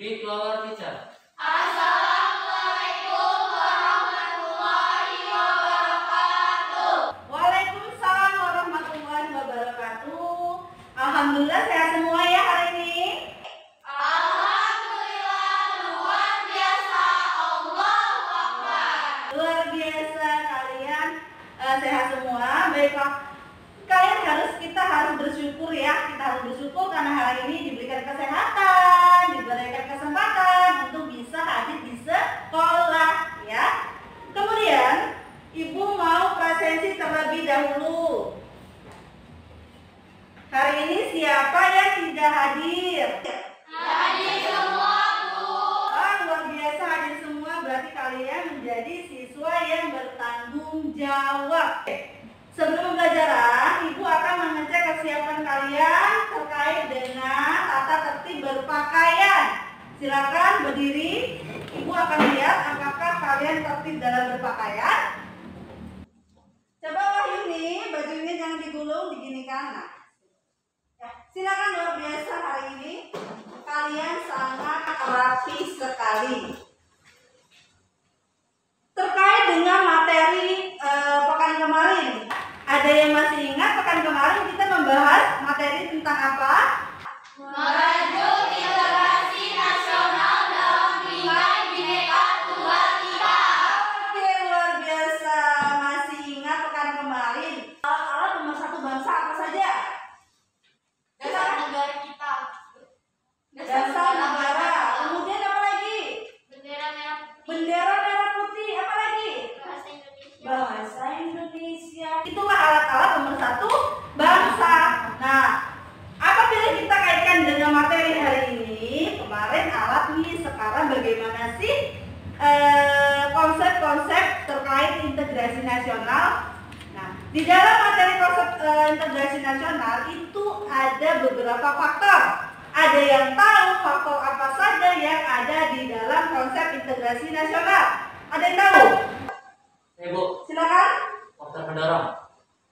Read to our teacher. Assalamualaikum warahmatullahi wabarakatuh. Waalaikumsalam warahmatullahi wabarakatuh. Alhamdulillah sehat semua ya hari ini. Alhamdulillah luar biasa. Allahu Akbar. Luar biasa kalian sehat semua. Baiklah, kita harus bersyukur ya. Kita harus bersyukur karena hari ini diberikan kesehatan, diberikan kesempatan untuk bisa hadir di sekolah ya. Kemudian Ibu mau presensi terlebih dahulu. Hari ini siapa yang tidak hadir? Hadir semua, Bu. Luar biasa hadir semua, berarti kalian menjadi siswa yang bertanggung jawab. Sebelum pembelajaran, Ibu akan mengecek kesiapan kalian terkait dengan tata tertib berpakaian. Silakan berdiri. Ibu akan lihat apakah kalian tertib dalam berpakaian. Coba Wahyuni, bajunya jangan digulung, diginikan. Nah, ya, silakan. Luar biasa hari ini kalian sangat rapi sekali. Terkait dengan materi pekan kemarin, ada yang masih ingat pekan kemarin kita membahas materi tentang apa? Merajut integrasi nasional dalam Bingkai Bhinneka Tunggal Ika. Oke, luar biasa. Masih ingat pekan kemarin alat-alat pemersatu bangsa apa saja? Dasar negara kita. Dasar negara. Kemudian apa lagi? Bendera merah putih. Bendera merah putih. Apa lagi? Bahasa Indonesia. Bahasa Indonesia. Itulah alat-alat pemersatu bangsa. Nah, apabila kita kaitkan dengan materi hari ini, kemarin alat nih, sekarang bagaimana sih konsep-konsep terkait integrasi nasional? Nah, di dalam materi konsep integrasi nasional itu ada beberapa faktor. Ada yang tahu faktor apa saja yang ada di dalam konsep integrasi nasional? Ada yang tahu? Ibu, Silakan. faktor pendorong.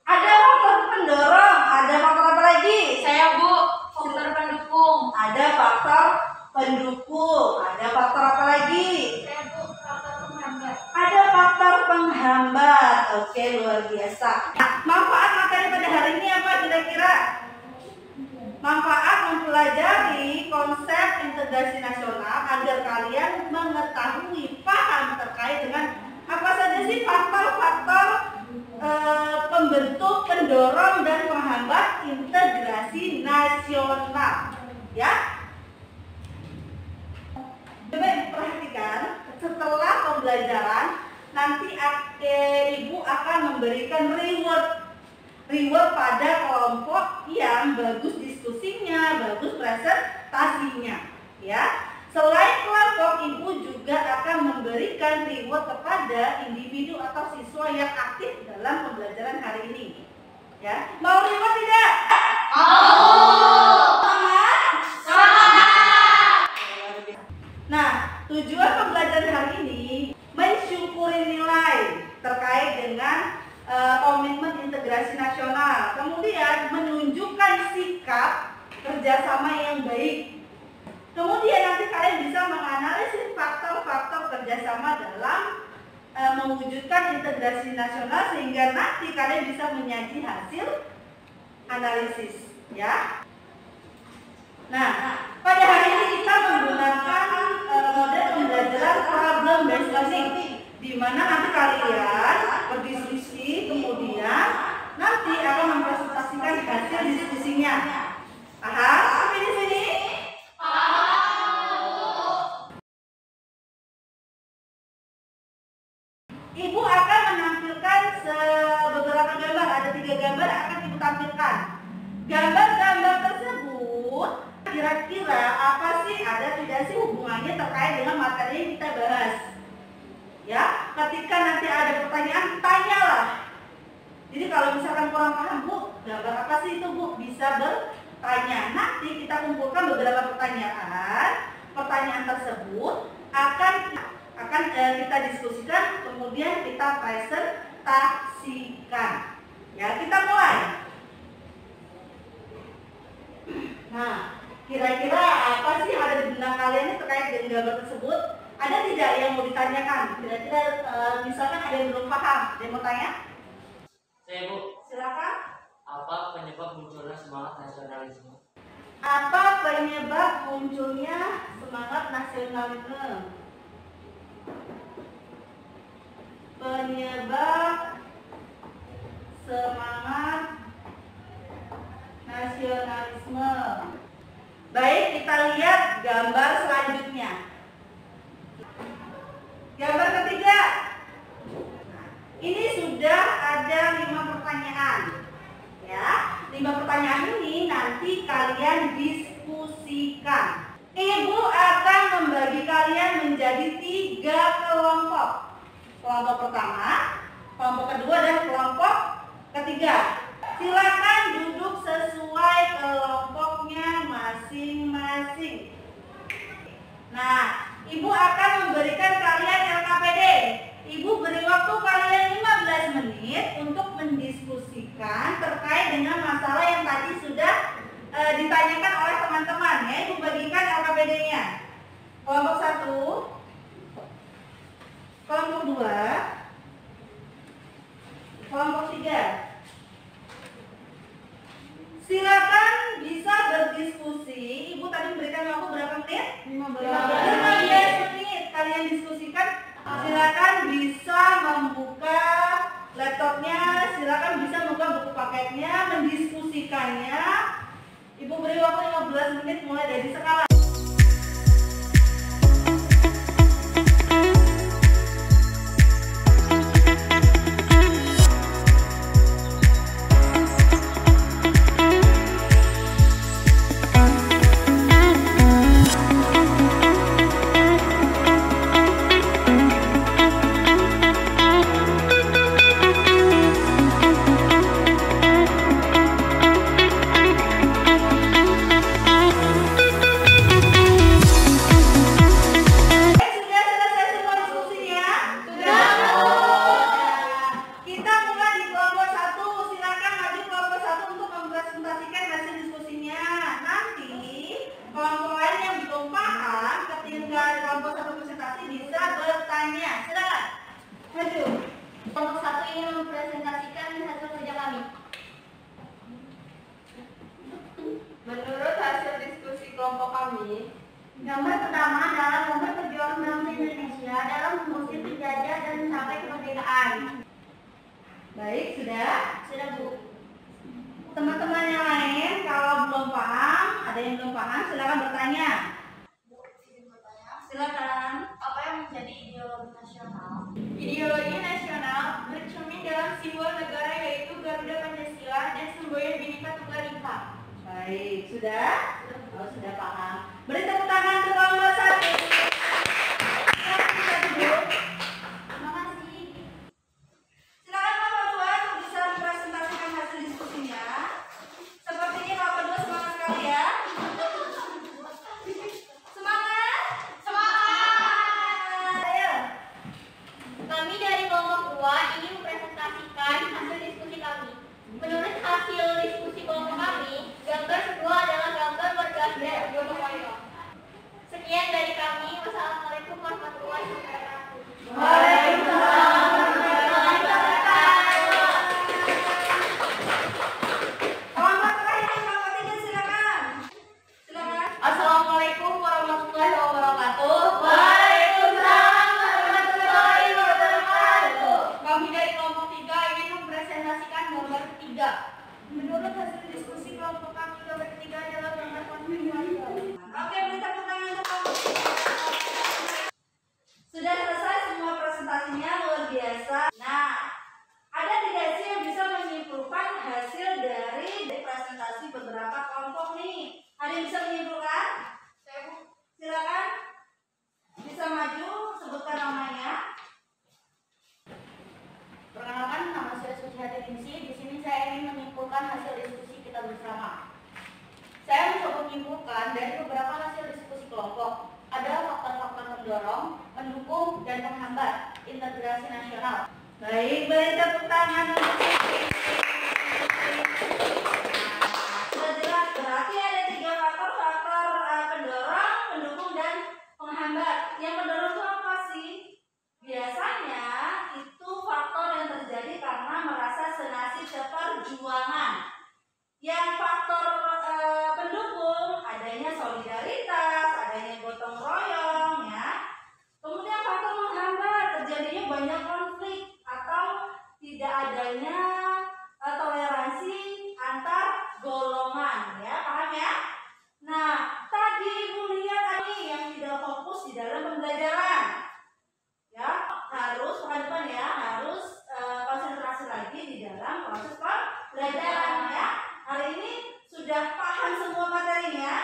Ada faktor pendorong, ada faktor apa lagi? Saya, Bu, faktor pendukung. Ada faktor pendukung, ada faktor apa lagi? Saya, Bu, faktor penghambat. Ada faktor penghambat. Oke, luar biasa. Nah, manfaat materi pada hari ini apa kira-kira? Manfaat mempelajari konsep integrasi nasional agar kalian mengetahui, paham terkait dengan apa saja sih faktor-faktor pembentuk, pendorong, dan penghambat integrasi nasional. Ya, coba perhatikan setelah pembelajaran nanti Ibu akan memberikan reward pada kelompok yang bagus diskusinya, bagus presentasinya. Ya, selain kelompok, Ibu juga akan memberikan reward kepada individu atau siswa yang aktif dalam pembelajaran hari ini. Ya, mau reward tidak? Mau. Semangat? Semangat. Nah, tujuan pembelajaran hari ini mensyukuri nilai terkait dengan komitmen integrasi nasional. Kemudian menunjukkan sikap kerjasama yang baik. Kemudian nanti kalian bisa menganalisis faktor-faktor kerjasama dalam mewujudkan integrasi nasional sehingga nanti kalian bisa menyaji hasil analisis, ya. Nah, pada hari ini kita menggunakan model pembelajaran problem based learning, di mana nanti kalian berdiskusi, kemudian nanti akan mempresentasikan hasil diskusinya. Paham sampai di sini? Ibu akan menampilkan beberapa gambar, ada 3 gambar yang akan Ibu tampilkan. Gambar-gambar tersebut kira-kira apa sih, ada tidak sih hubungannya terkait dengan materi yang kita bahas? Ya, ketika nanti ada pertanyaan, tanyalah. Jadi kalau misalkan kurang paham, Bu, gambar apa sih itu, Bu? Bisa bertanya. Nanti kita kumpulkan beberapa pertanyaan. Pertanyaan tersebut akan kita diskusikan, kemudian kita presentasikan. Ya, kita mulai. Nah, kira-kira apa apa sih yang ada di benak kalian ini terkait dengan gambar tersebut? Ada tidak yang mau ditanyakan? Kira-kira misalkan ada yang belum paham, ada yang mau tanya? Saya Bu, Silakan. apa penyebab munculnya semangat nasionalisme? Apa penyebab munculnya semangat nasionalisme? Penyebab semangat nasionalisme. Baik, kita lihat gambar selanjutnya. Gambar ketiga. Ini sudah ada 5 pertanyaan. Ya, 5 pertanyaan ini nanti kalian diskusikan. Ibu akan membagi kalian menjadi 3 kelompok. Kelompok pertama, kelompok kedua, dan kelompok ketiga. Silakan duduk sesuai kelompoknya masing-masing. Nah, Ibu akan memberikan kalian LKPD. Ibu beri waktu kalian 15 menit untuk mendiskusikan terkait dengan masalah yang tadi sudah ditanyakan oleh teman-teman ya. Ibu bagikan LKPD-nya. Kelompok 1, kelompok 2, kelompok 3. Silakan bisa berdiskusi. Ibu tadi memberikan waktu berapa menit? 15 menit. Kalian diskusikan. Silakan bisa membuka laptopnya. Silakan bisa membuka buku paketnya, mendiskusikannya. Ibu beri waktu 15 menit mulai dari sekarang. Menurut hasil diskusi kelompok kami, Gambar pertama adalah gambar perjuangan bangsa Indonesia dalam mengusir penjajah dan sampai kemerdekaan. Baik, sudah? sudah Bu. Teman-teman yang lain kalau belum paham, ada yang belum paham, silakan bertanya. Silakan. Apa yang menjadi ideologi nasional? Ideologi nasional bercermin dalam simbol negara yaitu Garuda Pancasila dan semboyan Bhinneka Tunggal Ika. Baik, sudah? Oh, sudah paham. Beri tepuk tangan untuk kelompok 1. Silakan duduk. Terima kasih. Silakan kelompok 2 untuk bisa mempresentasikan hasil diskusinya. Sepertinya kelompok 2 semangat sekali ya. Semangat! Semangat! Ayo. Kami dari kelompok 2 ingin mempresentasikan hasil diskusi kami. Menurut hasil diskusi kelompok kami, gambar kedua adalah gambar bergas bergotong royong. Sekian dari kami. Wassalamualaikum warahmatullahi wabarakatuh. Waalaikumsalam warahmatullahi wabarakatuh. Kelompok terakhir, kelompok 3 silakan. Silakan. Assalamualaikum warahmatullahi wabarakatuh. Waalaikumsalam warahmatullahi wabarakatuh. Kami dari kelompok 3 ingin mempresentasikan gambar ketiga. Menurut hasil diskusi kelompok kami, gambar ketiga adalah gambar konfigurasi. Oke, beri tepuk tangan untuk kelompok 3. Sudah selesai semua presentasinya, luar biasa. Nah, ada tidak sih yang bisa menyimpulkan hasil dari presentasi beberapa kelompok nih? Ada yang bisa menyimpulkan? Saya Bu. Silakan. Bisa maju, sebutkan namanya. Perkenalkan, nama saya Suciati Ningsi. Di sini saya ingin menyimpulkan hasil diskusi kita bersama. Saya mencoba menyimpulkan dari beberapa hasil diskusi kelompok. Ada faktor-faktor pendorong, mendukung, dan menghambat integrasi nasional. Baik, beri tepuk tangan untuk Siti. Sudah jelas, berarti ada 3 faktor pendorong, pembelajaran ya. Hari ini sudah paham semua materinya?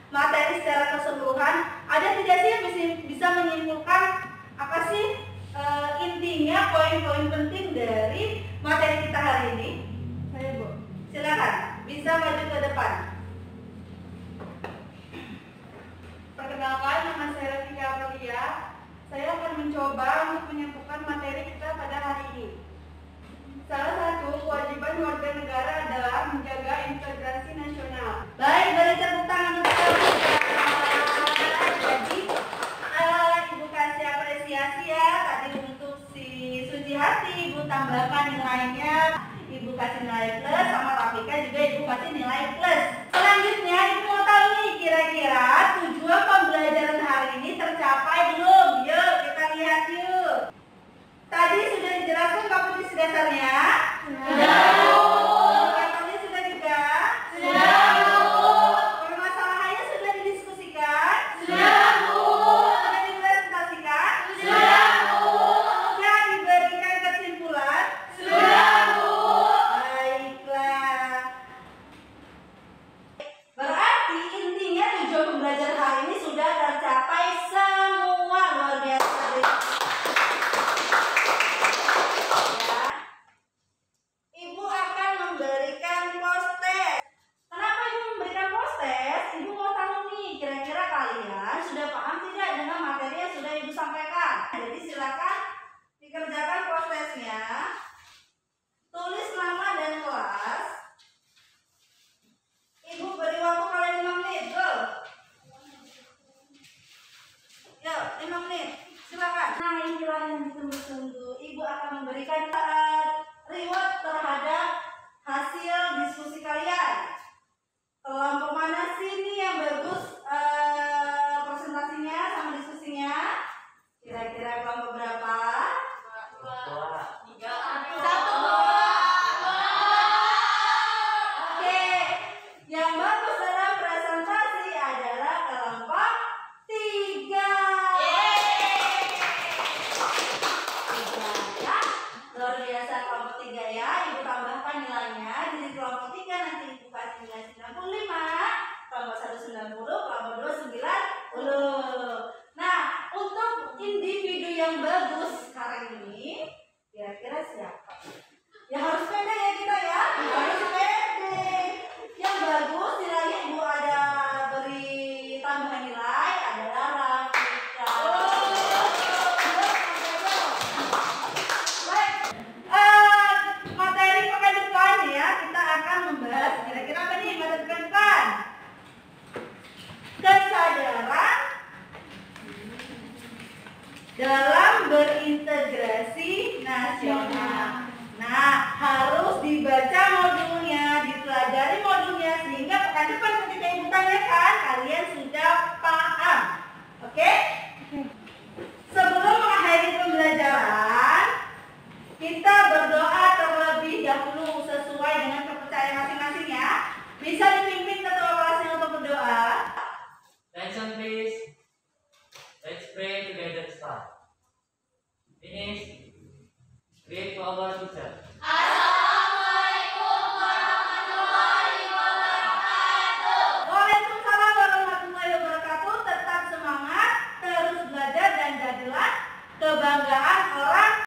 Materi secara keseluruhan, ada tidak sih yang bisa menyimpulkan apa sih intinya, poin-poin penting dari materi kita hari ini? Saya Bu. Silakan, bisa maju ke depan. Perkenalkan, nama saya Rafika Aprilia. Saya akan mencoba untuk menyimpulkan materi kita pada hari ini. Salah satu kewajiban warga negara adalah menjaga integrasi nasional. Baik, beri tepuk tangan untuk jadi Ibu kasih apresiasi ya tadi untuk si Suci Hati, Ibu tambahkan nilainya, Ibu kasih nilai plus, sama Rafika juga Ibu kasih nilai plus. Selanjutnya Ibu mau tahu nih kira-kira tujuan pembelajaran hari ini tercapai belum? Yuk kita lihat yuk. Tadi sudah dijelaskan komposisi dasarnya? Indikatornya sudah juga? Permasalahannya sudah didiskusikan? Sudah dipresentasikan? Sudah diberikan kesimpulan? Baiklah. Berarti intinya tujuan pembelajaran hari ini sudah tercapai semua. Luar biasa. Ya. Ibu akan memberikan post-test. Kenapa Ibu memberikan post-test? Ibu mau tahu nih, kira-kira kalian sudah paham tidak dengan materi yang sudah Ibu sampaikan? Jadi silakan dikerjakan post-testnya. Tulis nama dan kelas. Ibu beri waktu kalian 5 menit. Go. Yuk, 5 menit. Silakan. Nah, inilah yang ditunggu-tunggu. Ibu akan memberikan reward terhadap hasil diskusi kalian. Kelompok mana sih ini yang bagus presentasinya sama diskusinya? Kira-kira kelompok berapa? Oke, yang bagus dalam presentasi adalah kelompok 3. Ya, luar biasa kelompok 3 ya. Ibu tambahkan nilainya. Jadi kelompok 3 nanti Ibu kasih nilai 95, kelompok 1 90, kelompok 2 90. Nah, untuk individu yang bagus hari ini, kira-kira siapa? Ya harus pede ya kita ya. Harus pede. Yang bagus nilainya Ibu ada beri tambahan nilai adalah Rafika. Baik, materi pekan depan ya kita akan membahas kira-kira apa nih materi pekan depan? Kesadaran dalam berintegrasi nasional. Nah, harus dibaca modulnya, dipelajari modulnya sehingga pekan depan ketika Ibu tanyakan kalian sudah paham. Oke? Sebelum mengakhiri pembelajaran, kita berdoa terlebih dahulu sesuai dengan kepercayaan masing-masing ya. Bisa dipimpin ketua kelasnya untuk berdoa. Attention please. Let's pray together start. Finish. Pray to our teacher.